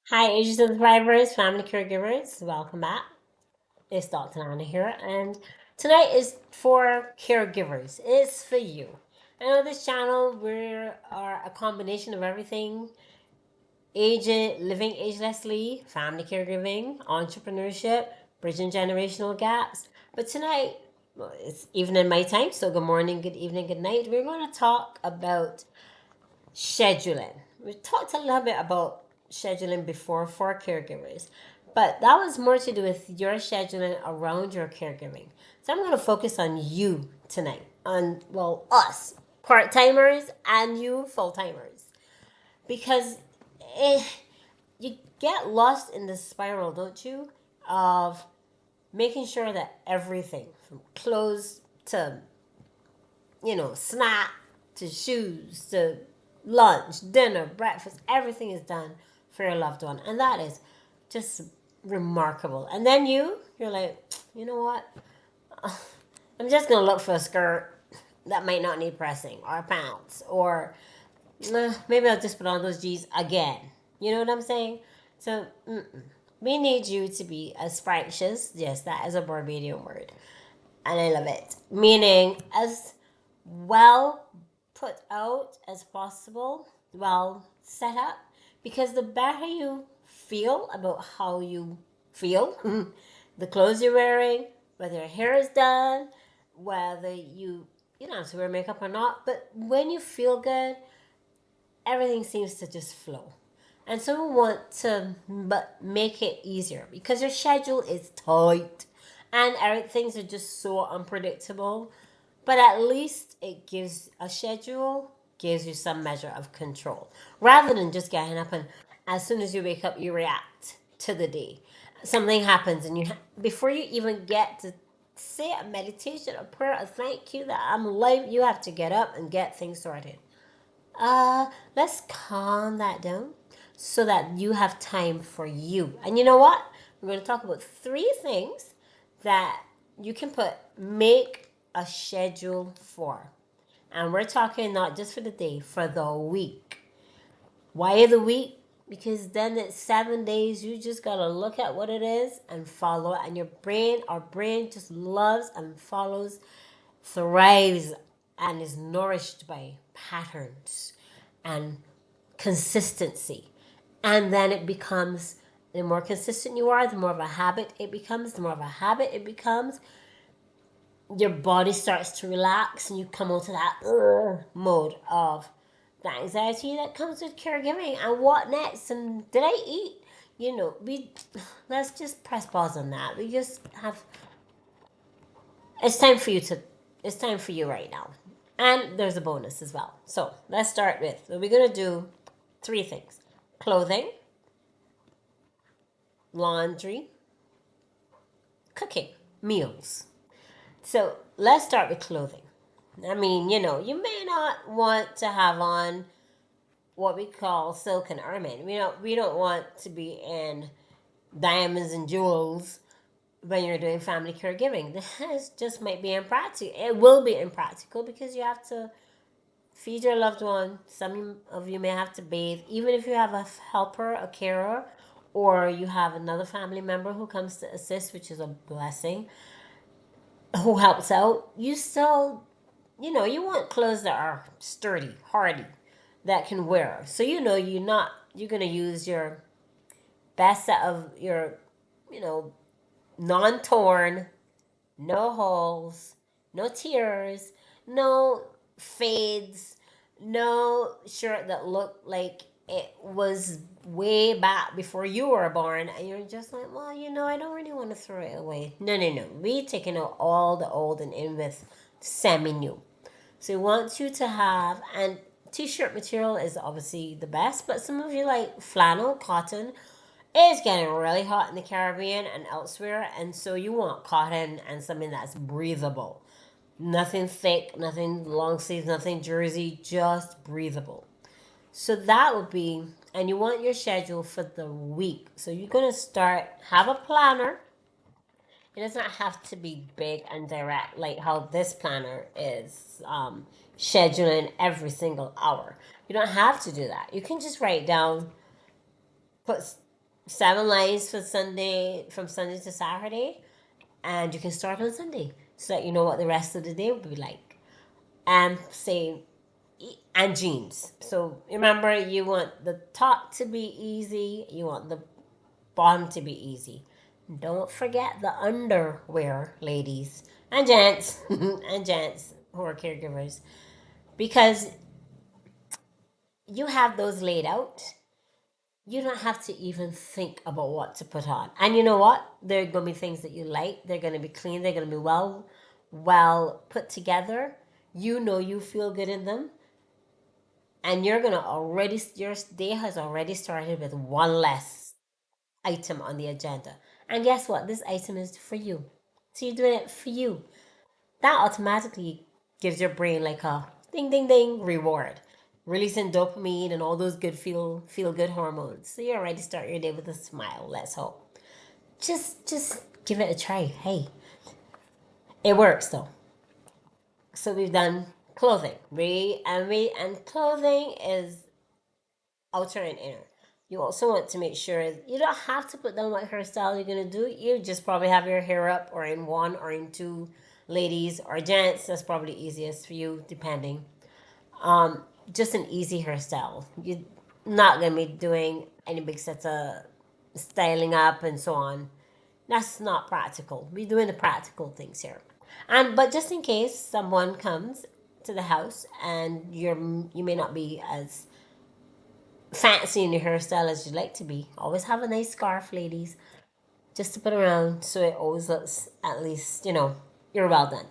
Hi, agents and survivors, family caregivers. Welcome back. It's Dr. Anna here, and tonight is for caregivers. It's for you. I know this channel we are a combination of everything: agent, living agelessly, family caregiving, entrepreneurship, bridging generational gaps. But tonight, well, it's evening my time, so good morning, good evening, good night. We're going to talk about scheduling. We talked a little bit about scheduling before for caregivers, but that was more to do with your scheduling around your caregiving. So I'm going to focus on you tonight, on, well, us, part timers, and you, full timers, because eh, you get lost in the spiral, don't you? Of making sure that everything from clothes to snack to shoes to lunch, dinner, breakfast, everything is done for your loved one. And that is just remarkable. And then you're like, you know what? I'm just going to look for a skirt that might not need pressing or pants or maybe I'll just put on those jeans again. You know what I'm saying? So we need you to be as fractious. Yes, that is a Barbadian word. And I love it. Meaning as well put out as possible, well set up, because the better you feel about how you feel, the clothes you're wearing, whether your hair is done, whether you don't have to wear makeup or not, but when you feel good, everything seems to just flow. And so we want to but make it easier because your schedule is tight and things are just so unpredictable. But at least it gives a schedule, gives you some measure of control rather than just getting up and as soon as you wake up, you react to the day. Something happens, and before you even get to say a meditation, a prayer, a thank you that I'm alive, you have to get up and get things sorted. Let's calm that down so that you have time for you. And you know what? We're going to talk about three things that you can make a schedule for. And we're talking not just for the day, for the week. Why the week? Because then it's 7 days. You just got to look at what it is and follow it. And our brain just loves and follows, thrives, and is nourished by patterns and consistency. And then it becomes, the more consistent you are, the more of a habit it becomes. The more of a habit it becomes, your body starts to relax and you come out of that mode of the anxiety that comes with caregiving. And what next? And did I eat? We let's just press pause on that. We just have it's time for you to it's time for you right now. And there's a bonus as well. So let's start with, so we're gonna do three things: clothing, laundry, cooking, meals. So let's start with clothing. I mean, you may not want to have on what we call silk and ermine. We don't want to be in diamonds and jewels when you're doing family caregiving. This just might be impractical. It will be impractical because you have to feed your loved one. Some of you may have to bathe, even if you have a helper, a carer, or you have another family member who comes to assist, which is a blessing, who helps out. You still, you want clothes that are sturdy, hardy, that can wear. So you're gonna use your best set of your, you know, non-torn, no holes, no tears, no fades, no shirt that looked like it was way back before you were born, and you're just like, well, I don't really want to throw it away. No, no, no. We taking out all the old and in with semi-new. So we want you to have, and t-shirt material is obviously the best, but some of you like flannel, cotton. It's getting really hot in the Caribbean and elsewhere, and so you want cotton and something that's breathable. Nothing thick, nothing long sleeves, nothing jersey, just breathable. So that would be, and you want your schedule for the week. So you're going to have a planner. It does not have to be big and direct like how this planner is scheduling every single hour. You don't have to do that. You can just write down, put 7 lines for Sunday, from Sunday to Saturday, and you can start on Sunday so that you know what the rest of the day will be like. And say, and jeans. So remember, you want the top to be easy, you want the bottom to be easy. Don't forget the underwear, ladies and gents, and gents who are caregivers, because you have those laid out. You don't have to even think about what to put on. And you know what? They're going to be things that you like. They're going to be clean. They're going to be well put together. You know you feel good in them. And you're going to already, your day has already started with one less item on the agenda. And guess what? This item is for you. So you're doing it for you. That automatically gives your brain like a ding ding ding reward, releasing dopamine and all those good feel good hormones. So you already start your day with a smile. Let's hope. Just give it a try. Hey, it works though. So we've done clothing. And clothing is outer and inner. You also want to make sure you don't have to put down what hairstyle you're gonna do. You just probably have your hair up or in one or in two, ladies or gents. That's probably easiest for you, depending. Just an easy hairstyle. You're not gonna be doing any big sets of styling up and so on. That's not practical. We're doing the practical things here. And but just in case someone comes to the house and you may not be as fancy in your hairstyle as you'd like to be, always have a nice scarf, ladies, just to put around so it always looks, at least, you're well done.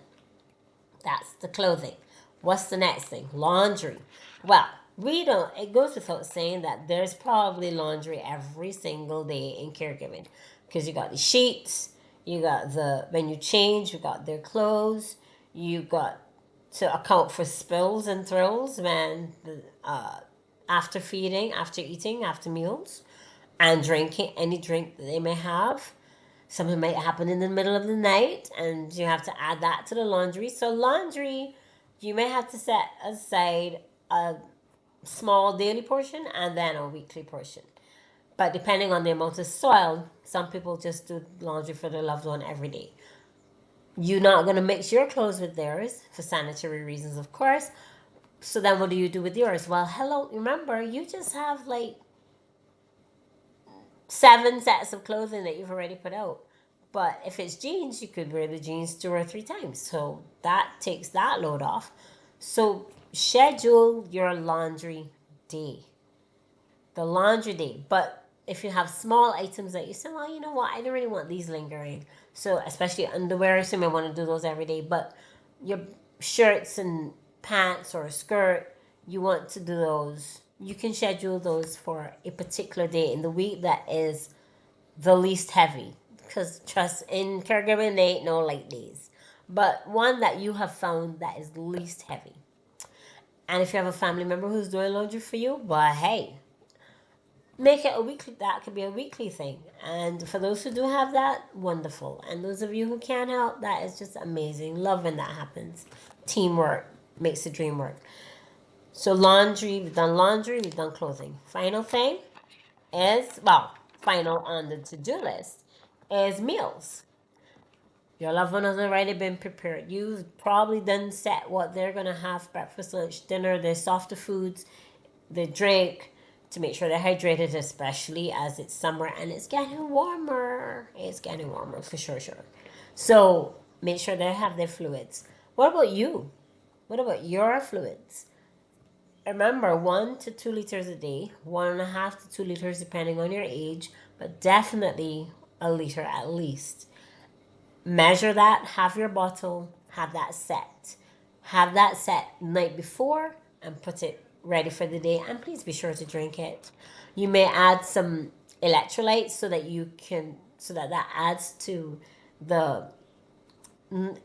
That's the clothing. What's the next thing? Laundry. Well, we don't, it goes without saying that there's probably laundry every single day in caregiving, because you got the sheets, you got when you change, you got their clothes, you got to account for spills and thrills when after feeding, after eating, after meals, and drinking any drink that they may have. Something might happen in the middle of the night, and you have to add that to the laundry. So, laundry, you may have to set aside a small daily portion and then a weekly portion. But depending on the amount of soil, some people just do laundry for their loved one every day. You're not going to mix your clothes with theirs for sanitary reasons, of course. So then what do you do with yours? Well, hello, remember, you just have like 7 sets of clothing that you've already put out. But if it's jeans, you could wear the jeans 2 or 3 times. So that takes that load off. So schedule your laundry day. The laundry day. But if you have small items that you say, well, you know what, I don't really want these lingering. So especially underwear, so you may want to do those every day. But your shirts and pants or a skirt, you want to do those. You can schedule those for a particular day in the week that is the least heavy. Because trust, in caregiving, they ain't no light days. But one that you have found that is least heavy. And if you have a family member who's doing laundry for you, but hey, make it a weekly, that could be a weekly thing. And for those who do have that, wonderful. And those of you who can't help, that is just amazing. Love when that happens. Teamwork makes the dream work. So laundry, we've done clothing. Final thing is, well, final on the to-do list is meals. Your loved one has already been prepared. You've probably done set what they're gonna have: breakfast, lunch, dinner, their softer foods, the drink, to make sure they're hydrated, especially as it's summer and it's getting warmer. It's getting warmer for sure. So make sure they have their fluids. What about you? What about your fluids? Remember, 1 to 2 liters a day, 1.5 to 2 liters depending on your age, but definitely a liter at least. Measure that, have your bottle, have that set. Have that set night before and put it ready for the day, and please be sure to drink it. You may add some electrolytes so that adds to the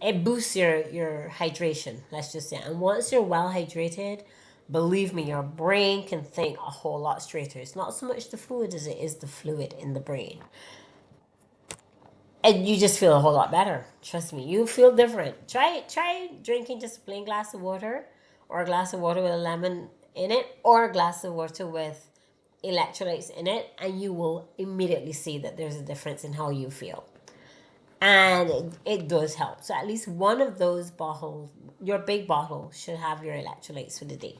it boosts your hydration, let's just say. And once you're well hydrated, believe me, your brain can think a whole lot straighter. It's not so much the food as it is the fluid in the brain. And you just feel a whole lot better. Trust me, you feel different. Try drinking just a plain glass of water, or a glass of water with a lemon in it, or a glass of water with electrolytes in it, and you will immediately see that there's a difference in how you feel. And it does help. So at least one of those bottles, your big bottle, should have your electrolytes for the day.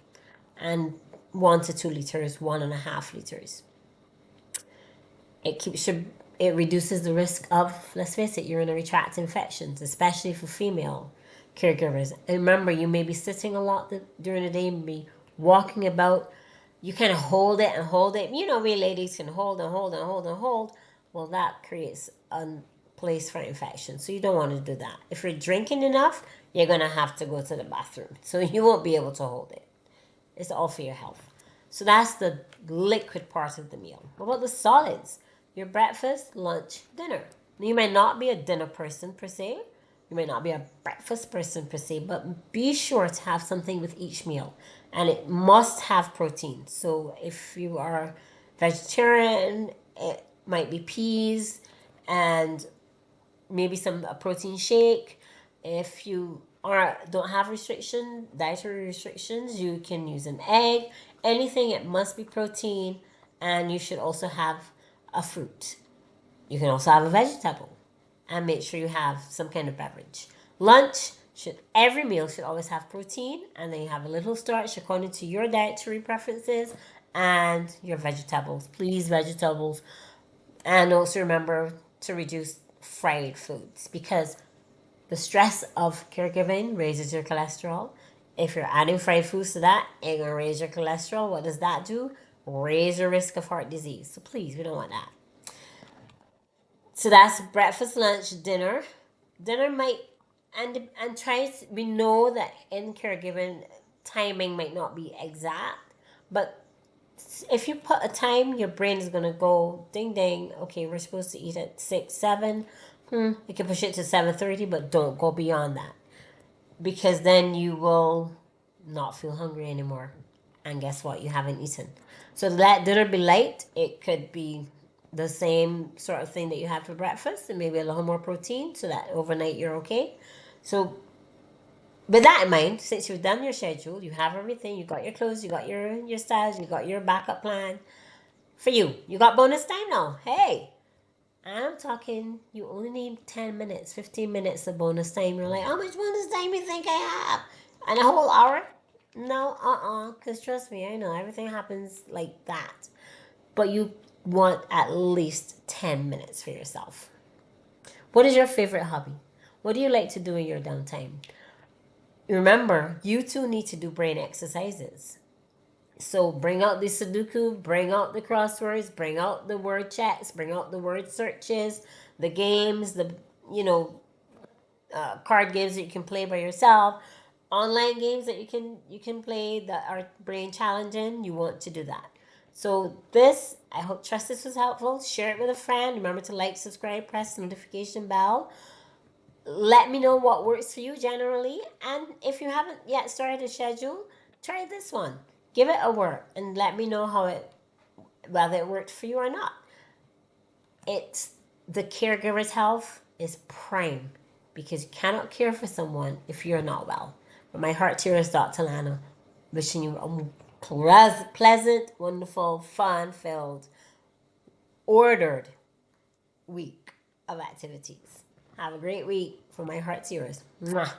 And 1 to 2 liters, 1.5 liters. It reduces the risk of, let's face it, urinary tract infections, especially for female caregivers. And remember, you may be sitting a lot during the day, maybe walking about. You kind of hold it and hold it. You know, we ladies can hold and hold and hold and hold. Well, that creates a place for infection. So you don't want to do that. If you're drinking enough, you're going to have to go to the bathroom. So you won't be able to hold it. It's all for your health. So that's the liquid part of the meal. What about the solids? Your breakfast, lunch, dinner. You may not be a dinner person per se. You may not be a breakfast person per se, but be sure to have something with each meal. And it must have protein. So if you are vegetarian, it might be peas and maybe a protein shake. If you don't have dietary restrictions, you can use an egg. Anything, it must be protein, and you should also have a fruit. You can also have a vegetable, and make sure you have some kind of beverage. Lunch every meal should always have protein, and then you have a little starch according to your dietary preferences, and your vegetables. Please, vegetables. And also remember to reduce fried foods, because the stress of caregiving raises your cholesterol. If you're adding fried foods to that, it's going to raise your cholesterol. What does that do? Raise your risk of heart disease. So please, we don't want that. So that's breakfast, lunch, dinner. Dinner might, and we know that in caregiving, timing might not be exact, but if you put a time, your brain is going to go ding ding. Okay, we're supposed to eat at 6, 7. You can push it to 7:30, but don't go beyond that, because then you will not feel hungry anymore. And guess what? You haven't eaten. So let dinner be light. It could be the same sort of thing that you have for breakfast, and maybe a little more protein, so that overnight you're okay. So with that in mind, since you've done your schedule, you have everything, you got your clothes, you got your styles, you got your backup plan. For you, you got bonus time now. Hey, I'm talking, you only need 10 minutes, 15 minutes of bonus time. You're like, how much bonus time you think I have? And a whole hour? No, because trust me, I know everything happens like that. But you want at least 10 minutes for yourself. What is your favorite hobby? What do you like to do in your downtime? Remember, you too need to do brain exercises. So bring out the Sudoku, bring out the crosswords, bring out the word checks, bring out the word searches, the games, card games that you can play by yourself, online games that you can play that are brain challenging. You want to do that. So trust this was helpful. Share it with a friend. Remember to like, subscribe, press the notification bell. Let me know what works for you generally. And if you haven't yet started a schedule, try this one. Give it a whirl and let me know whether it worked for you or not. The caregiver's health is prime, because you cannot care for someone if you're not well. From my heart to yours, Dr. Lana, wishing you a pleasant, wonderful, fun-filled, ordered week of activities. Have a great week. From my heart to yours. Mwah.